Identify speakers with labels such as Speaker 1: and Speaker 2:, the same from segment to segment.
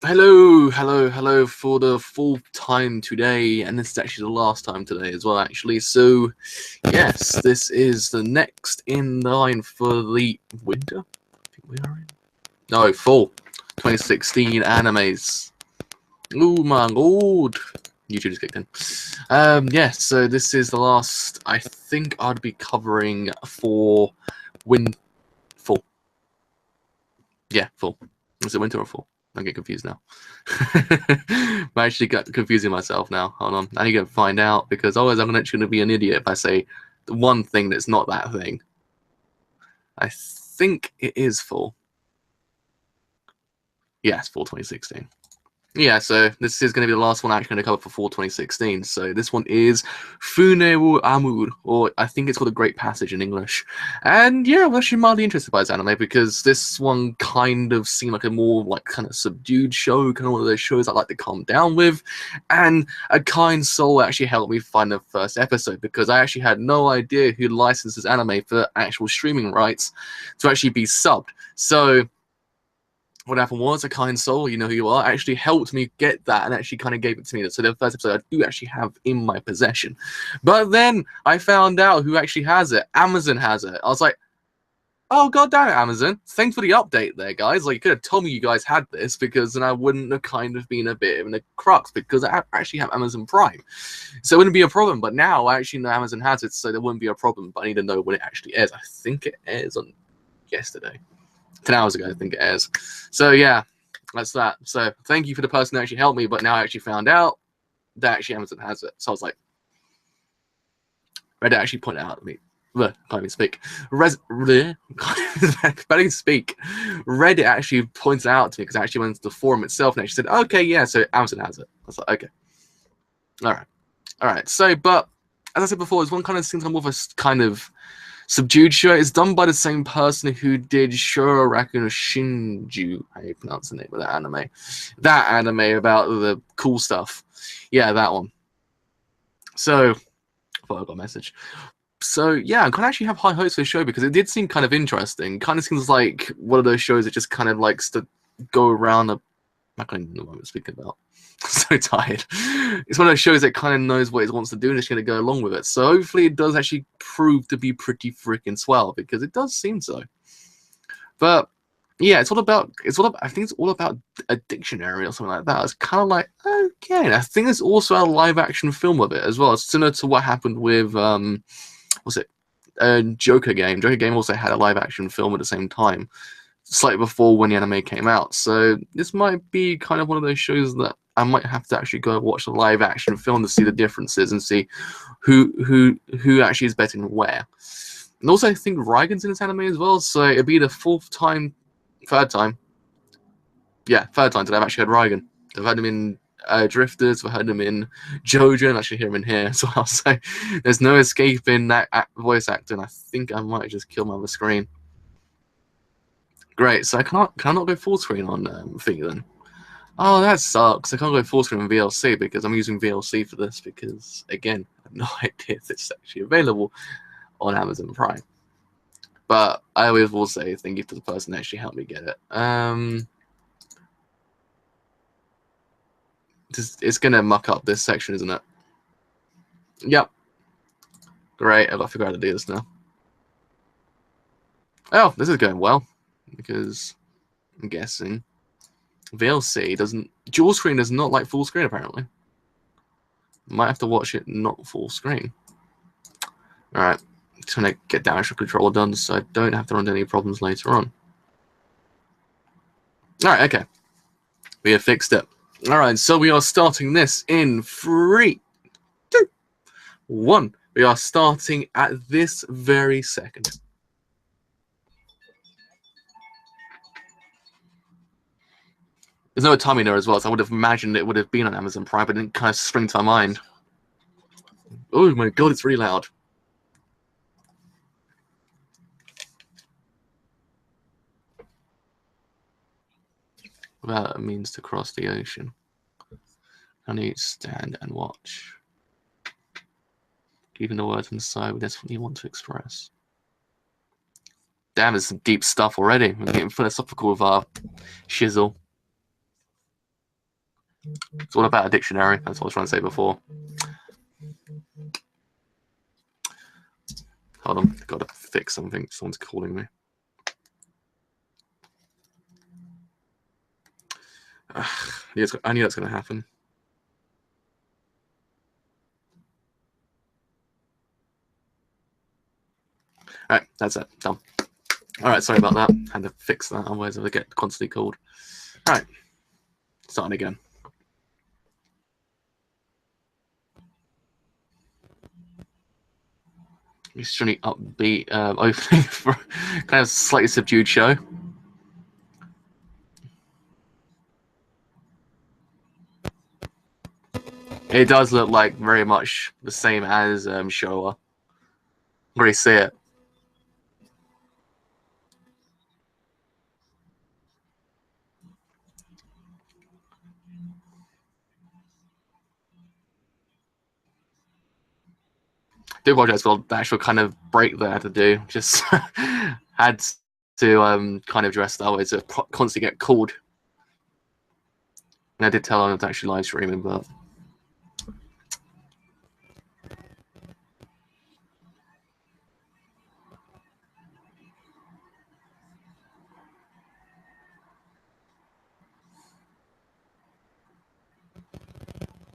Speaker 1: Hello for the fourth time today, and this is actually the last time today as well, actually. So, yes, this is the next in line for the winter. I think we are in. No, fall 2016 animes. Oh my lord. YouTube just kicked in. Yes, so this is the last I think I'd be covering for fall. Yeah, fall. Is it winter or fall? I get confused now. I actually got confusing myself now. Hold on. I need to find out because otherwise I'm actually going to be an idiot if I say the one thing that's not that thing. I think it is fall. Yes, fall 2016. Yeah, so this is going to be the last one I'm actually going to cover for fall 2016. So this one is Fune wo Amur, or I think it's called a Great Passage in English. And yeah, I was actually mildly interested by this anime because this one kind of seemed like a more like kind of subdued show, kind of one of those shows I like to calm down with. And a kind soul actually helped me find the first episode because I actually had no idea who licensed this anime for actual streaming rights to actually be subbed. So what happened was a kind soul, you know who you are, actually helped me get that and actually kind of gave it to me. So the first episode I do actually have in my possession. But then I found out who actually has it. Amazon has it. I was like, oh, god damn it, Amazon. Thanks for the update there, guys. Like, you could have told me you guys had this because then I wouldn't have kind of been a bit of a crux because I actually have Amazon Prime. So it wouldn't be a problem. But now I actually know Amazon has it, so there wouldn't be a problem. But I need to know when it actually airs. I think it airs on yesterday. 10 hours ago, I think it is. So yeah, that's that. So thank you for the person who actually helped me, but now I actually found out that actually Amazon has it. So I was like, Reddit actually pointed out to me. Can't even speak. Can't even speak. Reddit actually pointed out to me because I actually went to the forum itself and actually said, okay, yeah, so Amazon has it. I was like, okay. All right. So, but as I said before, it's one kind of seems like more of a kind of subdued show. It's done by the same person who did Shouwa Genroku Shinjuu. How do you pronounce the name of that anime? That anime about the cool stuff. Yeah, that one. So, I thought I got a message. So, yeah, I kind of actually have high hopes for the show because it did seem kind of interesting. Kind of seems like one of those shows that just kind of likes to go around a. I can't even know what I'm speaking about. I'm so tired. It's one of those shows that kind of knows what it wants to do and it's going to go along with it. So hopefully it does actually prove to be pretty freaking swell because it does seem so. But yeah, it's all about. I think it's all about a dictionary or something like that. It's kind of like okay. I think there's also a live action film of it as well. It's similar to what happened with what's it? Joker game. Joker game also had a live action film at the same time, slightly before when the anime came out. So this might be kind of one of those shows that I might have to actually go and watch the live action film to see the differences and see who actually is better than where. And also, I think Raigan's in this anime as well, so it'd be the third time. Yeah, third time that I've actually heard Raigan. I've heard him in Drifters, I've heard him in JoJo, and actually hear him in here as well. So there's no escaping that voice actor, and I think I might just kill my other screen. Great, so can I not go full screen on Thingy then? Oh, that sucks. I can't go full screen on VLC because I'm using VLC for this because, again, I have no idea if it's actually available on Amazon Prime. But I always will say thank you to the person that actually helped me get it. It's going to muck up this section, isn't it? Yep. Great, I've got to figure out how to do this now. Oh, this is going well because I'm guessing VLC doesn't. Dual screen does not like full screen, apparently. Might have to watch it not full screen. Alright, just trying to get Damage Controller done so I don't have to run into any problems later on. Alright, okay. We have fixed it. Alright, so we are starting this in 3, 2, 1. We are starting at this very second. There's no timing there as well, so I would have imagined it would have been on Amazon Prime, but it didn't kind of spring to my mind. Oh my god, it's really loud. That means to cross the ocean. I need to stand and watch. Even the words inside, that's what you want to express. Damn, there's some deep stuff already. I'm getting philosophical with our shizzle. It's all about a dictionary. That's what I was trying to say before. Hold on, got to fix something. Someone's calling me. I knew that's going to happen. All right, that's it. Done. All right, sorry about that. Had to fix that, otherwise I would get constantly called. All right, starting again. Extremely upbeat opening for kind of slightly subdued show. It does look like very much the same as Shouwa. Really see it. Do apologize for the actual kind of break that I had to do. Just had to kind of dress that way to constantly get called. And I did tell them to actually live streaming, but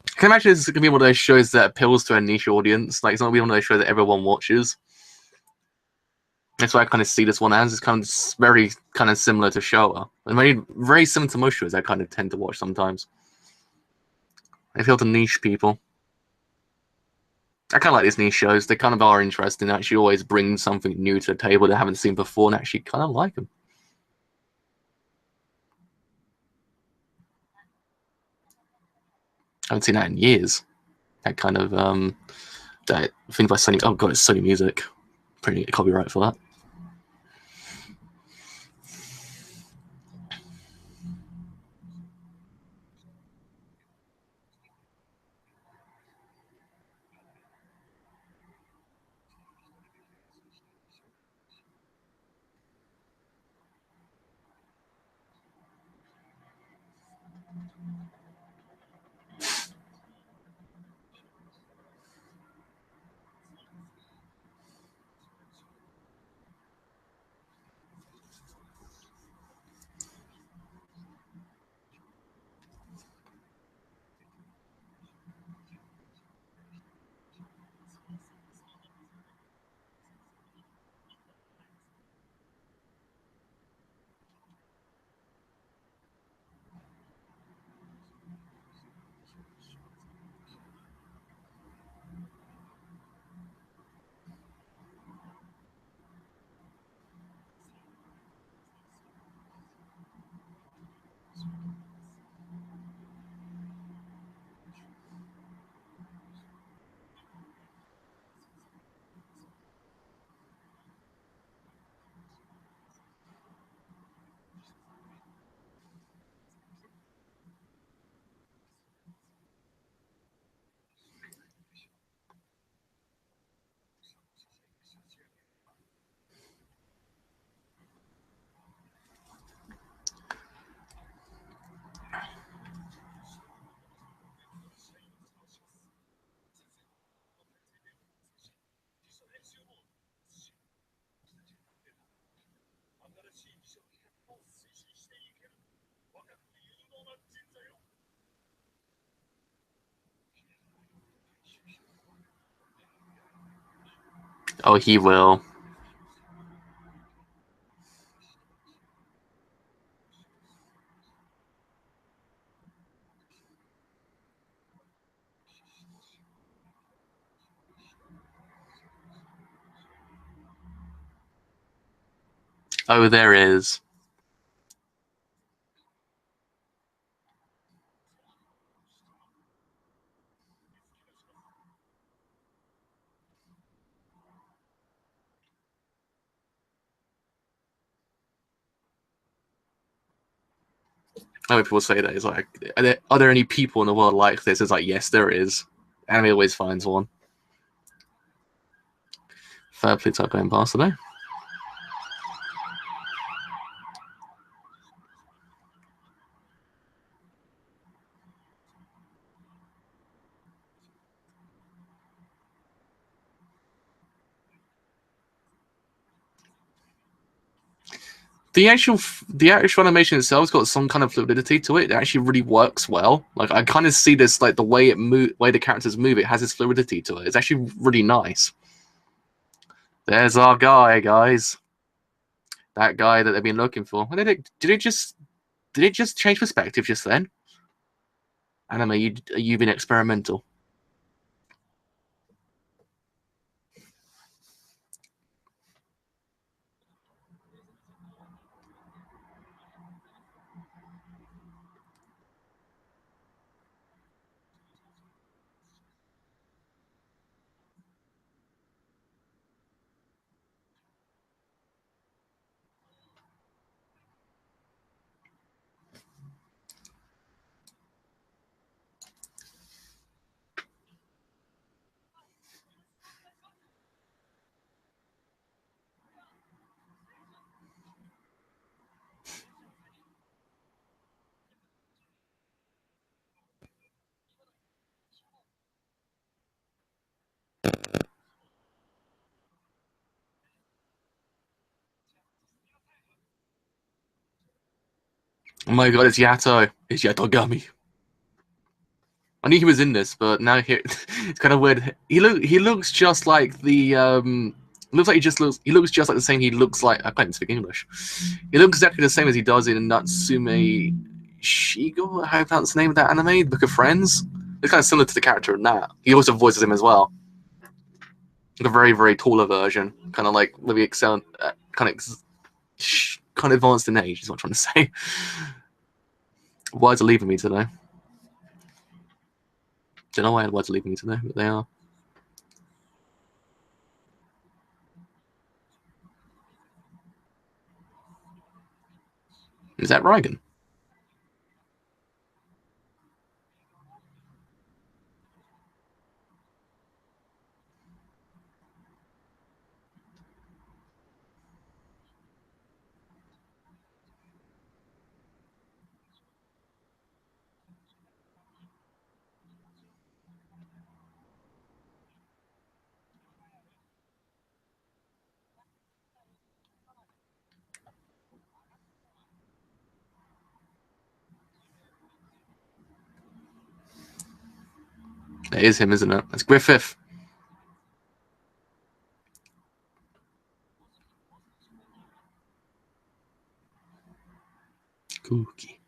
Speaker 1: I can imagine it's going to be one of those shows that appeals to a niche audience. Like, it's not going to be one of those shows that everyone watches. That's why I kind of see this one as. It's kind of very kind of similar to Shouwa. And very similar to most shows I kind of tend to watch sometimes. They appeal to niche people. I kind of like these niche shows. They kind of are interesting. They actually always bring something new to the table they haven't seen before, and actually kind of like them. I haven't seen that in years. That kind of that thing by Sony. Oh god, it's Sony Music. Pretty copyright for that. Oh, he will. Oh, there is. I know people say that. It's like, are there any people in the world like this? It's like, yes, there is. Anime always finds one. Fair play to going past today. the actual animation itself's got some kind of fluidity to it. It actually really works well. Like I kind of see this like the way the characters move. It has this fluidity to it. It's actually really nice. There's our guy, guys. That guy that they've been looking for. Did it just change perspective just then? Anime, you've been experimental. Oh my god, it's Yato. It's Yatogami. I knew he was in this, but now here it's kind of weird. He looks just like the looks like he looks just like the same he looks like I can't even speak English. He looks exactly the same as he does in Natsume Shigo, how you pronounce the name of that anime, Book of Friends. It's kind of similar to the character in that. He also voices him as well. Like a very, very taller version, kind of like maybe excel, kind of advanced in age is what I'm trying to say. Words are leaving me today. Don't know why words are leaving me today, but they are. Is that Reigen? It is him, isn't it? It's Griffith. Cookie.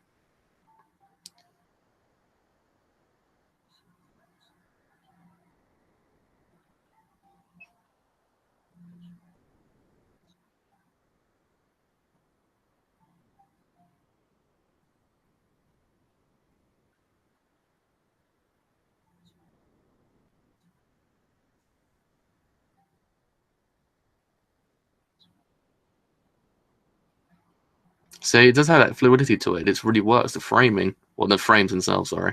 Speaker 1: So it does have that fluidity to it. It really works. The framing, or the frames themselves. Sorry.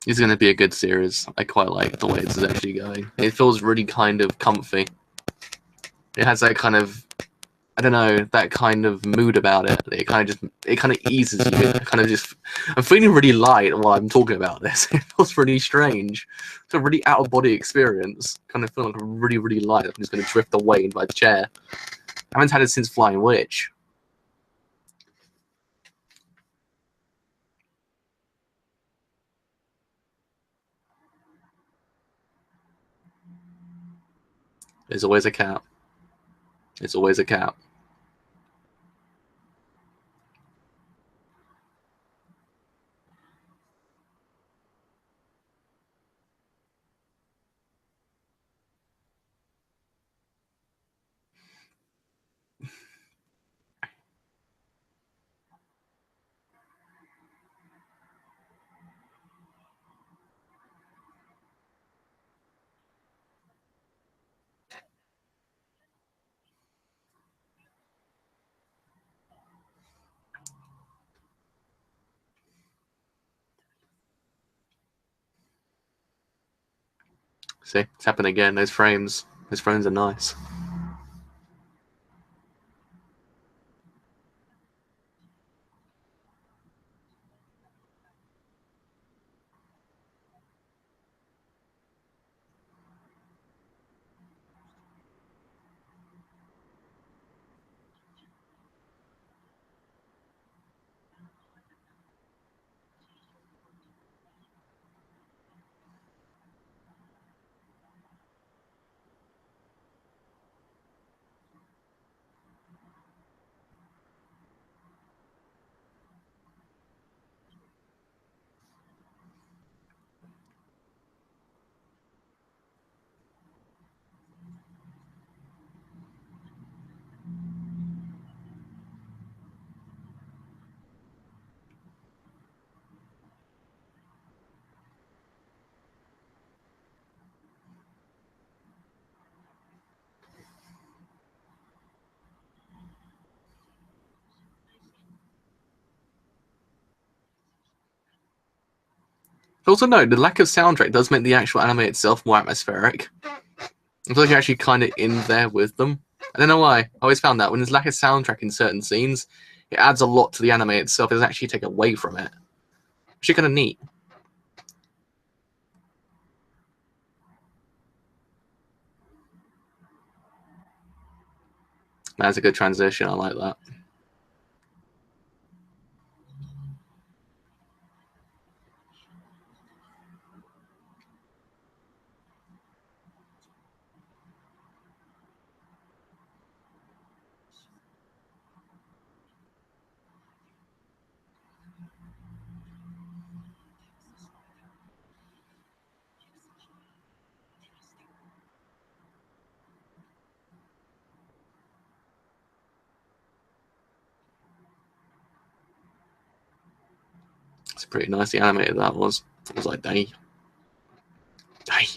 Speaker 1: It's going to be a good series. I quite like the way it's actually going. It feels really kind of comfy. It has that kind of, I don't know, that kind of mood about it. It kind of eases you. It kind of just, I'm feeling really light while I'm talking about this. It feels really strange. It's a really out of body experience. Kind of feel like I'm really, really light. I'm just going to drift away in my chair. I haven't had it since Flying Witch. There's always a cap. It's always a cap. See, it's happened again. Those frames are nice. Also, no, the lack of soundtrack does make the actual anime itself more atmospheric. I feel like you're actually kind of in there with them. I don't know why. I always found that when there's lack of soundtrack in certain scenes, it adds a lot to the anime itself. It doesn't actually take away from it. Actually, kind of neat. That's a good transition. I like that. It's pretty nicely animated. That was. It was like, dang, dang.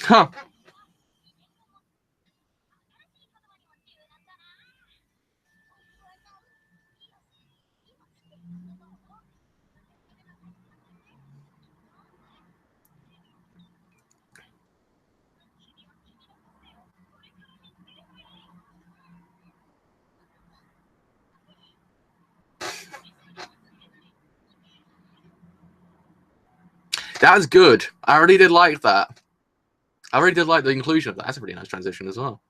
Speaker 1: Huh. That's good. I really did like that. I really did like the inclusion of that. That's a really nice transition as well.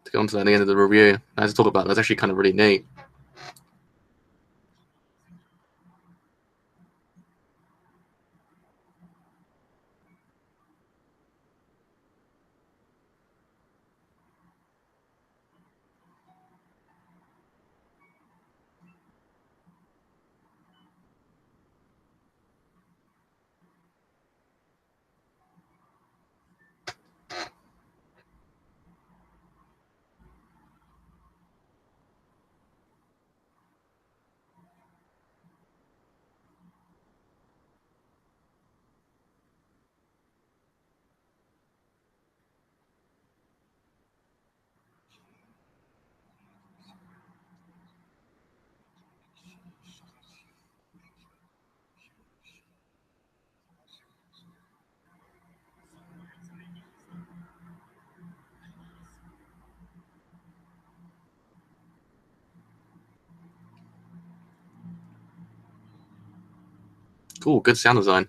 Speaker 1: To go on to that at the end of the review, as to talk about, that's actually kind of really neat. Cool, good sound design.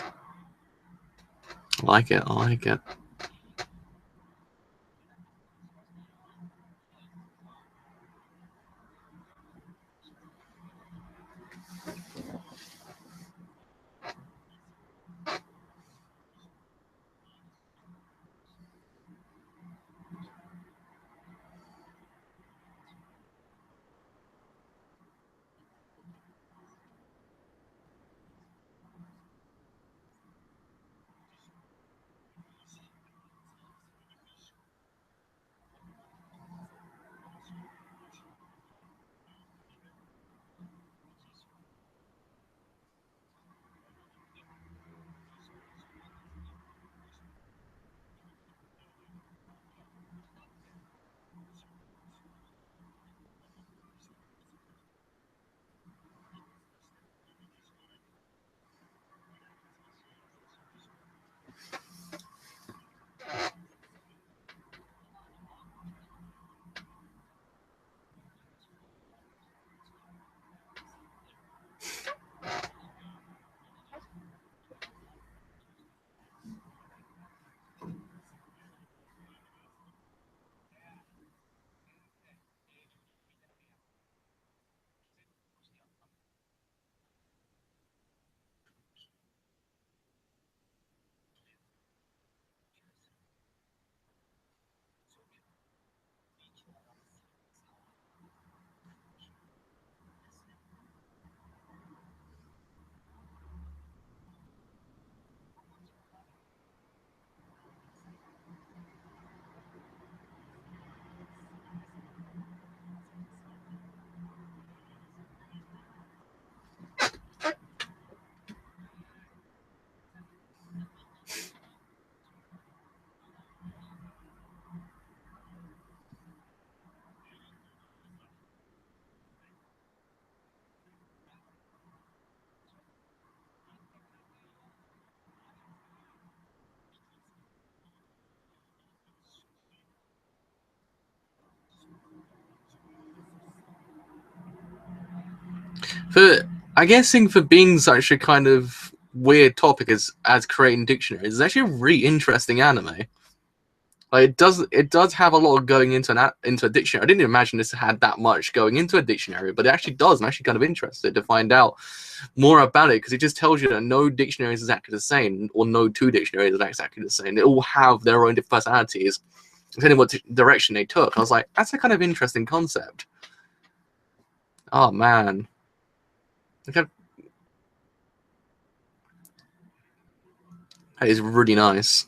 Speaker 1: I like it. I like it. For I guessing for being such a kind of weird topic as creating dictionaries, it's actually a really interesting anime. Like it does have a lot going into into a dictionary. I didn't imagine this had that much going into a dictionary, but it actually does. I'm actually kind of interested to find out more about it because it just tells you that no dictionary is exactly the same, or no two dictionaries are exactly the same. They all have their own different personalities, depending on what direction they took. I was like, that's a kind of interesting concept. Oh man, that is really nice.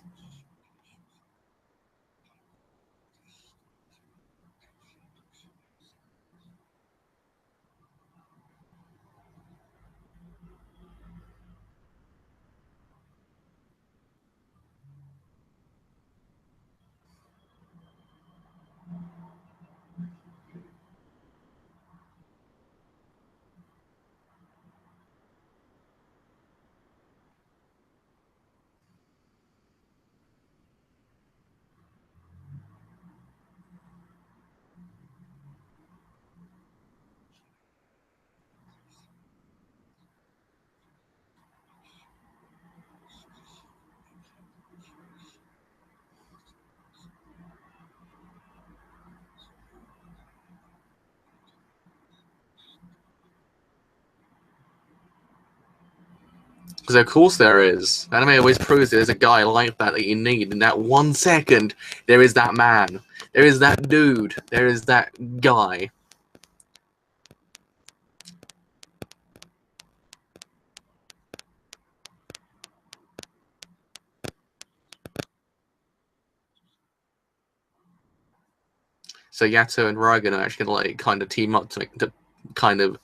Speaker 1: Because of course there is. Anime always proves there's a guy like that you need. In that 1 second, there is that man. There is that dude. There is that guy. So Yato and Raigan are actually gonna like kind of team up to kind of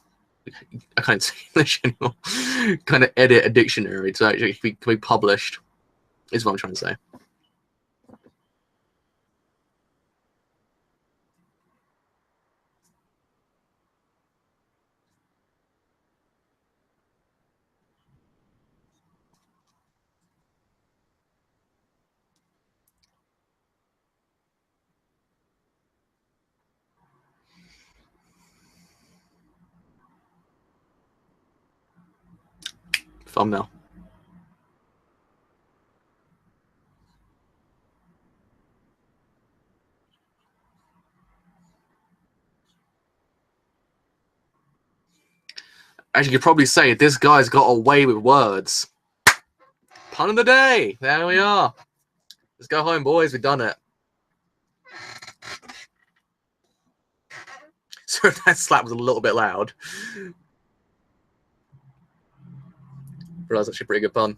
Speaker 1: I can't say English anymore. Kind of edit a dictionary to actually be published. Is what I'm trying to say. Thumbnail. As you could probably say, this guy's got away with words. Pun of the day. There we are. Let's go home, boys. We've done it. So that slap was a little bit loud. But that was actually a pretty good pun.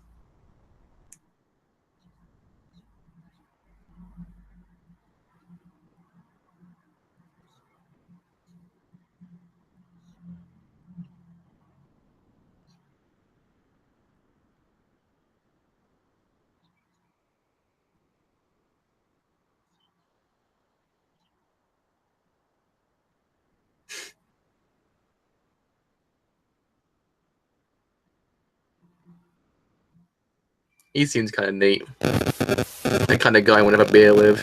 Speaker 1: He seems kind of neat. The kind of guy I want to have a beer with.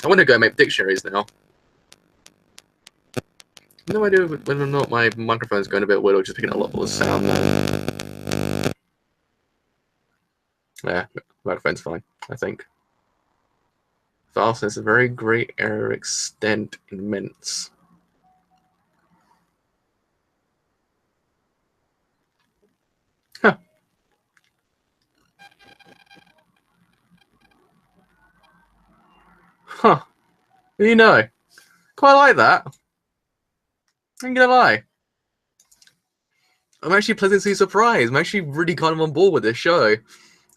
Speaker 1: I want to go make dictionaries now. No idea whether or not my microphone's going a bit weird or just picking up a lot of the sound now. Yeah, microphone's fine, I think. Vastness, a very great area, extent, immense. Huh. Huh. You know, quite like that. I'm gonna lie. I'm actually pleasantly surprised. I'm actually really kind of on board with this show.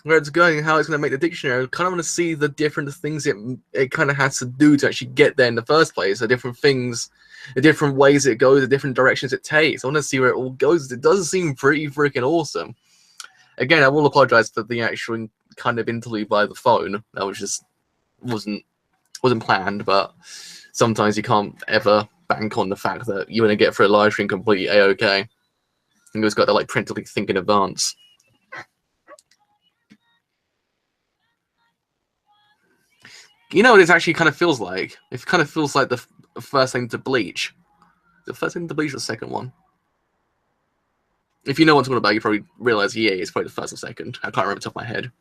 Speaker 1: Where it's going, how it's going to make the dictionary. I kind of want to see the different things it kind of has to do to actually get there in the first place. The different things, the different ways it goes, the different directions it takes. I want to see where it all goes. It does seem pretty freaking awesome. Again, I will apologize for the actual kind of interlude by the phone. That was just wasn't planned, but sometimes you can't ever bank on the fact that you're going to get through a live stream completely a-okay. You just got to like practically think in advance. You know what it actually kind of feels like? It kind of feels like the first thing to Bleach. The first thing to Bleach, or the second one? If you know what I'm talking about, you probably realize, yeah, it's probably the first or second. I can't remember the top of my head.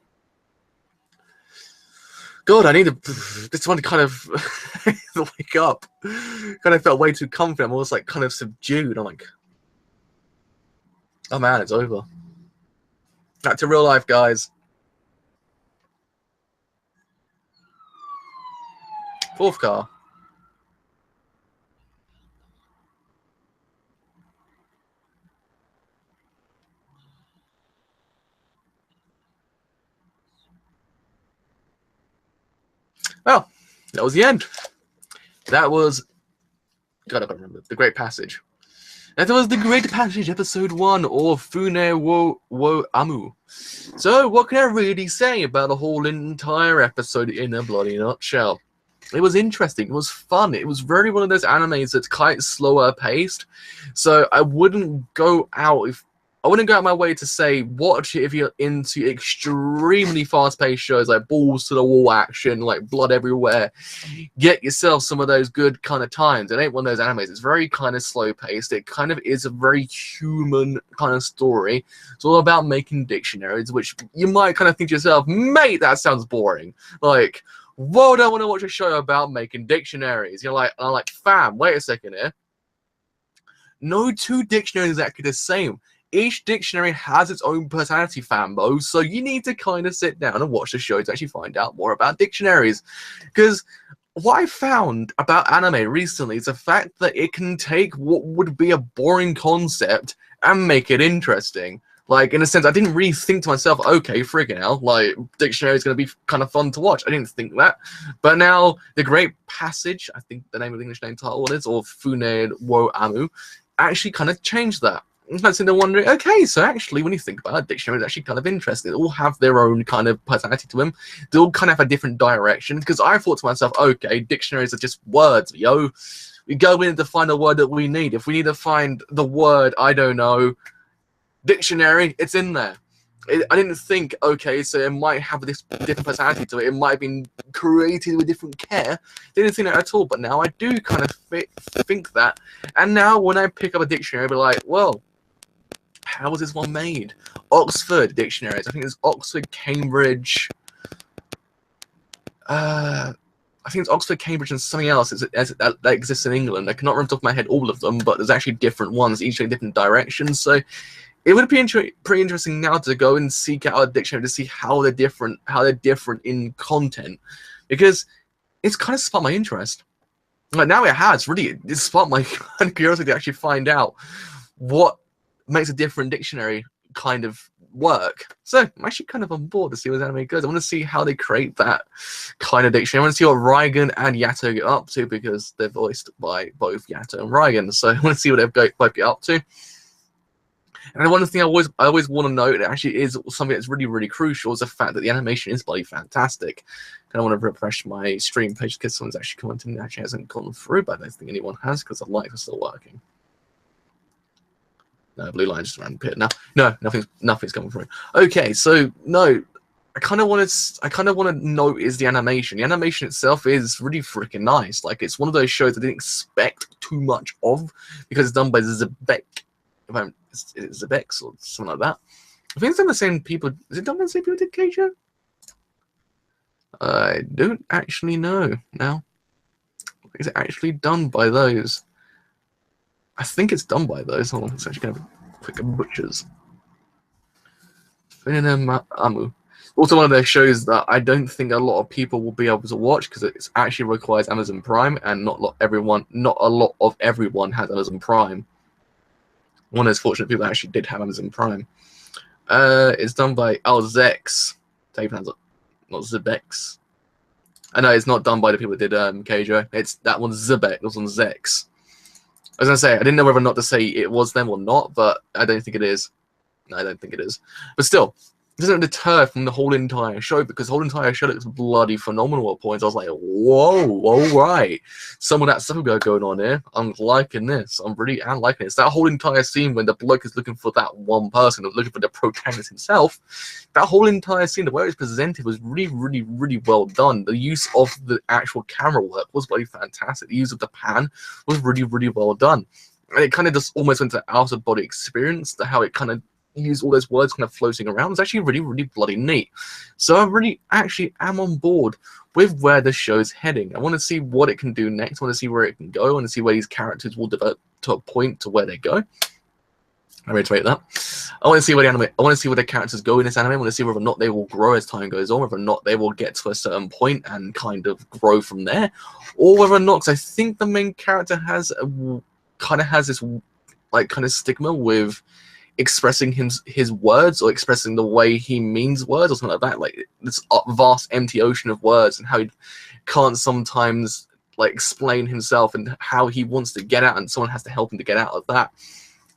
Speaker 1: God, I need to. This one kind of wake up. Kind of felt way too confident. I'm almost like kind of subdued. I'm like, oh man, it's over. Back to real life, guys. Fourth car. Well, that was the end. That was. God, I can't remember. The Great Passage. That was The Great Passage, episode 1, or Fune wo Amu. So, what can I really say about the whole entire episode in a bloody nutshell? It was interesting. It was fun. It was very one of those animes that's quite slower paced. So I wouldn't go out of my way to say watch it if you're into extremely fast-paced shows like balls to the wall action, like blood everywhere. Get yourself some of those good kind of times. It ain't one of those animes. It's very kind of slow-paced. It kind of is a very human kind of story. It's all about making dictionaries, which you might kind of think to yourself, mate, that sounds boring. Like, whoa, don't want to watch a show about making dictionaries. You're like, I'm like, fam, wait a second here. No two dictionaries are actually the same. Each dictionary has its own personality, fambo, so you need to kind of sit down and watch the show to actually find out more about dictionaries. Because what I found about anime recently is the fact that it can take what would be a boring concept and make it interesting. Like, in a sense, I didn't really think to myself, okay, friggin' hell, like, dictionary is going to be kind of fun to watch. I didn't think that. But now, The Great Passage, I think the name of the English name title is, or Fune wo Amu, actually kind of changed that. I'm sitting there wondering, okay, so actually, when you think about it, dictionary is actually kind of interesting. They all have their own kind of personality to them. They all kind of have a different direction. Because I thought to myself, okay, dictionaries are just words, yo. We go in to find a word that we need. If we need to find the word, I don't know, dictionary, it's in there. I didn't think, okay, so it might have this different personality to it. It might have been created with different care. Didn't think that at all, but now I do kind of think that. And now when I pick up a dictionary, I'll be like, well, how was this one made? Oxford dictionaries. I think it's Oxford, Cambridge. I think it's Oxford, Cambridge, and something else that exists in England. I cannot remember off the top of my head all of them, but there's actually different ones, each in different directions. So it would be pretty interesting now to go and seek out a dictionary to see how they're different in content, because it's kind of sparked my interest. Like, now it's sparked my curiosity to actually find out what makes a different dictionary kind of work. So I'm actually kind of on board to see where the anime goes. I want to see how they create that kind of dictionary. I want to see what Reigen and Yato get up to, because they're voiced by both Yato and Reigen. So I want to see what they both get up to. And one thing I always want to note, it actually is something that's really, really crucial, is the fact that the animation is bloody fantastic. And I want to refresh my stream page because someone's actually commenting. It actually hasn't gone through, but I don't think anyone has, because the lights are still working. No, blue line just around the pit. No, nothing's coming through. Okay, so no, I kind of want to note is the animation. The animation itself is really freaking nice. Like, it's one of those shows I didn't expect too much of, because it's done by Zebek. Is it Zebex or something like that? I think it's done by the same people. Is it done by the same people who did Keijo? I don't actually know now. Is it actually done by those? I think it's done by those. Hold on, it's actually going to have a quick butchers. Amu. Also, one of those shows that I don't think a lot of people will be able to watch, because it actually requires Amazon Prime, and not a lot of everyone has Amazon Prime. One of those fortunate people that actually did have Amazon Prime. It's done by Zex. Take hands up. Not Zebex. I know it's not done by the people that did Keijo. It's that one's Zebek. This one's Zex. I was gonna say, I didn't know whether or not to say it was them or not, but I don't think it is. No, I don't think it is. But still, doesn't deter from the whole entire show, because the whole entire show looks bloody phenomenal at points. I was like, whoa, all right, some of that stuff we got going on here. I'm liking this. I'm liking this. That whole entire scene when the bloke is looking for that one person, looking for the protagonist himself, that whole entire scene, the way it was presented was really well done. The use of the actual camera work was bloody fantastic. The use of the pan was really well done. And it kind of just almost went to out of body experience, to how it kind of use all those words kind of floating around. It's actually really bloody neat. So I really actually am on board with where the show's heading. I want to see what it can do next. I want to see where it can go. I want to see where these characters will develop to a point to where they go. I reiterate that. I want to see where the characters go in this anime. I want to see whether or not they will grow as time goes on, whether or not they will get to a certain point and kind of grow from there, or whether or not, because I think the main character has this like kind of stigma with expressing his words, or expressing the way he means words, or something like that, like this vast empty ocean of words, and how he can't sometimes like explain himself and how he wants to get out, and someone has to help him to get out of that.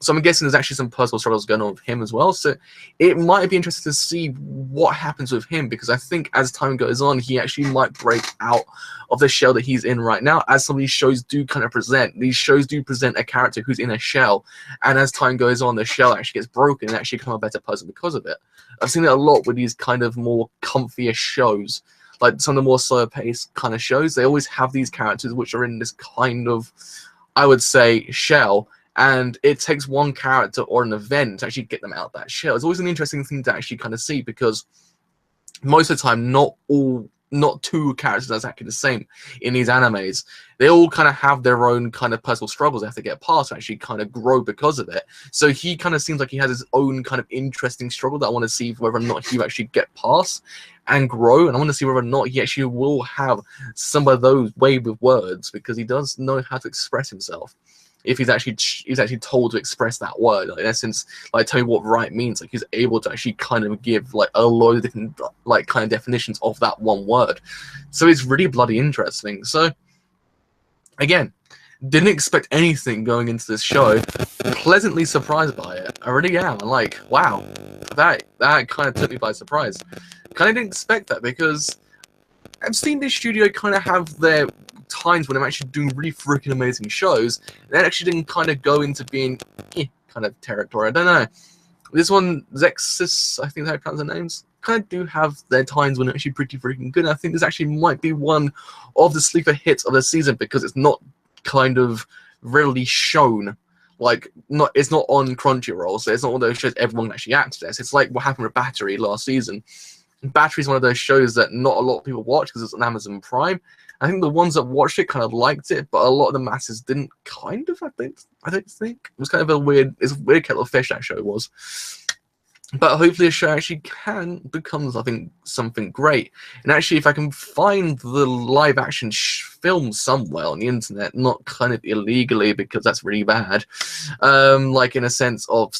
Speaker 1: So I'm guessing there's actually some personal struggles going on with him as well. So it might be interesting to see what happens with him, because I think as time goes on, he actually might break out of the shell that he's in right now, as some of these shows do kind of present. These shows do present a character who's in a shell, and as time goes on, the shell actually gets broken and actually become a better person because of it. I've seen it a lot with these kind of more comfier shows, like some of the more slower-paced kind of shows. They always have these characters which are in this kind of, I would say, shell, and it takes one character or an event to actually get them out of that shell. It's always an interesting thing to actually kind of see, because most of the time, not two characters are exactly the same in these animes. They all kind of have their own kind of personal struggles they have to get past to actually kind of grow because of it. So he kind of seems like he has his own kind of interesting struggle that I want to see whether or not he will actually get past and grow. And I want to see whether or not he actually will have some of those way with words, because he does know how to express himself. If he's actually told to express that word, like in essence, like tell me what right means, like he's able to actually kind of give like a load of different like kind of definitions of that one word. So it's really bloody interesting. So again, didn't expect anything going into this show. Pleasantly surprised by it. I really am. I'm like, wow, that kind of took me by surprise. Kind of didn't expect that, because I've seen this studio kind of have their times when I'm actually doing really freaking amazing shows, and that actually didn't kind of go into being kind of territory. I don't know. This one, Zexis, I think that's how I pronounce their names, kind of do have their times when they're actually pretty freaking good. And I think this actually might be one of the sleeper hits of the season, because it's not kind of really shown. Like, it's not on Crunchyroll, so it's not one of those shows everyone can actually access. It's like what happened with Battery last season. Battery is one of those shows that not a lot of people watch because it's on Amazon Prime. I think the ones that watched it kind of liked it, but a lot of the masses didn't. Kind of, I don't think. It was kind of it's a weird kettle of fish, that show was. But hopefully a show actually can become, I think, something great. And actually, if I can find the live action film somewhere on the internet, not kind of illegally, because that's really bad, like in a sense of,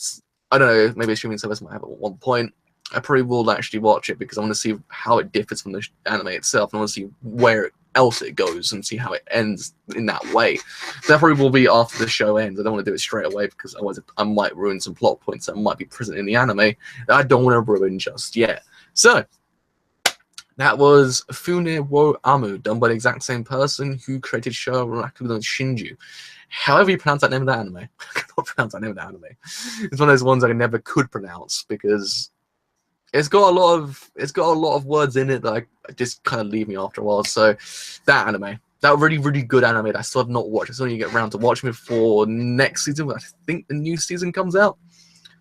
Speaker 1: I don't know, maybe a streaming service might have it at one point, I probably will actually watch it, because I want to see how it differs from the anime itself, and I want to see where else it goes and see how it ends in that way. So that probably will be after the show ends. I don't want to do it straight away, because otherwise I might ruin some plot points that might be present in the anime that I don't want to ruin just yet. So that was Fune wo Amu, done by the exact same person who created Shouwa Genroku Shinjuu. However you pronounce that name of the anime, I cannot pronounce that name of the anime. It's one of those ones I never could pronounce, because it's got a lot of words in it that I just kind of leave me after a while. So that anime, that really good anime that I still have not watched. I still need to get around to watching before next season, when I think the new season comes out.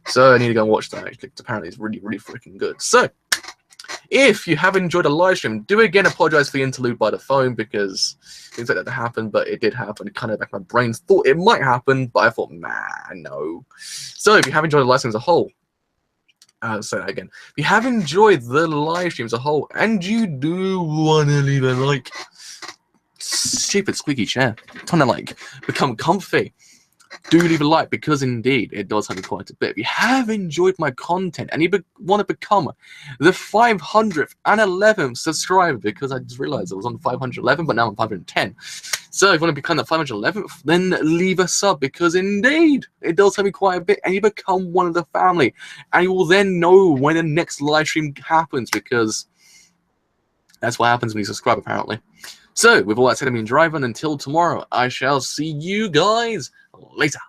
Speaker 1: So I need to go and watch that, actually. Apparently it's really freaking good. So if you have enjoyed the live stream, do again apologize for the interlude by the phone, because things like that to happen, but it did happen. It kind of, like, my brain thought it might happen, but I thought, nah, no. So if you have enjoyed the live stream as a whole, I'll say that again. If you have enjoyed the live stream as a whole, and you do want to leave a like, stupid squeaky chair, trying to like become comfy, do leave a like, because indeed it does help me quite a bit. If you have enjoyed my content and you want to become the 511th subscriber, because I just realized I was on 511, but now I'm 510. So if you want to become the 511th, then leave a sub, because indeed it does help me quite a bit, and you become one of the family, and you will then know when the next live stream happens, because that's what happens when you subscribe, apparently. So with all that said, I mean, drive on until tomorrow. I shall see you guys later.